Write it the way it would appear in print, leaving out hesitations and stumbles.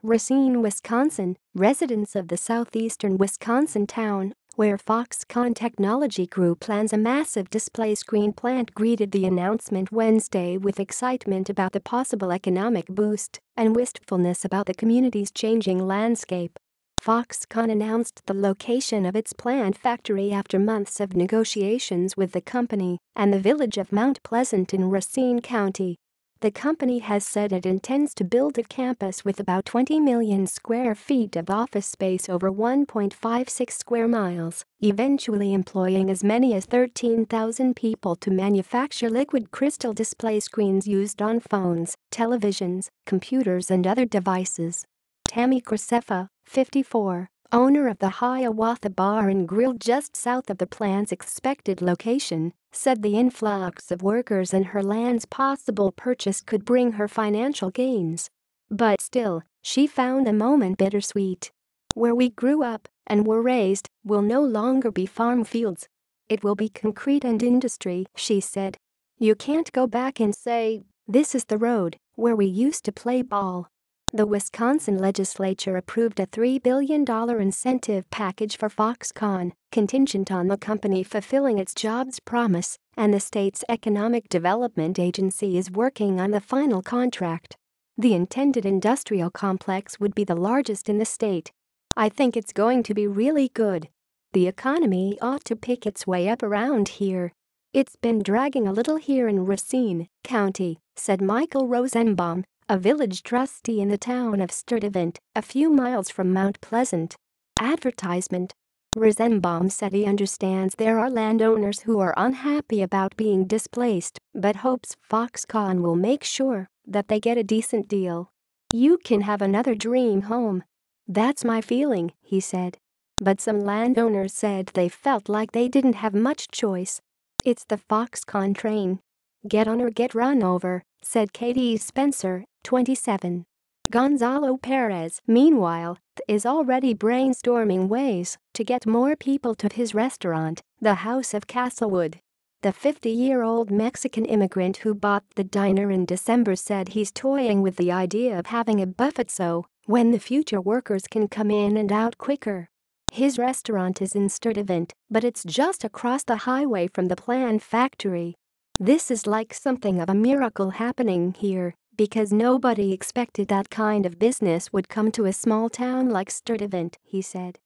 Racine, Wisconsin. Residents of the southeastern Wisconsin town, where Foxconn Technology Group plans a massive display screen plant, greeted the announcement Wednesday with excitement about the possible economic boost and wistfulness about the community's changing landscape. Foxconn announced the location of its plant factory after months of negotiations with the company and the village of Mount Pleasant in Racine County. The company has said it intends to build a campus with about 20 million square feet of office space over 1.56 square miles, eventually employing as many as 13,000 people to manufacture liquid crystal display screens used on phones, televisions, computers, and other devices. Tammy Graceffa, 54, owner of the Hiawatha Bar and Grill just south of the plant's expected location, said the influx of workers and her land's possible purchase could bring her financial gains. But still, she found the moment bittersweet. Where we grew up and were raised will no longer be farm fields. It will be concrete and industry, she said. You can't go back and say, this is the road where we used to play ball. The Wisconsin legislature approved a $3 billion incentive package for Foxconn, contingent on the company fulfilling its jobs promise, and the state's Economic Development Agency is working on the final contract. The intended industrial complex would be the largest in the state. I think it's going to be really good. The economy ought to pick its way up around here. It's been dragging a little here in Racine County, said Michael Rosenbaum, a village trustee in the town of Sturtevant, a few miles from Mount Pleasant. Advertisement. Rosenbaum said he understands there are landowners who are unhappy about being displaced, but hopes Foxconn will make sure that they get a decent deal. You can have another dream home. That's my feeling, he said. But some landowners said they felt like they didn't have much choice. It's the Foxconn train. Get on or get run over, said Katie Spencer, 27. Gonzalo Perez, meanwhile, is already brainstorming ways to get more people to his restaurant, the House of Castlewood. The 50-year-old Mexican immigrant who bought the diner in December said he's toying with the idea of having a buffet so when the future workers can come in and out quicker. His restaurant is in Sturtevant, but it's just across the highway from the plant factory. This is like something of a miracle happening here, because nobody expected that kind of business would come to a small town like Sturtevant, he said.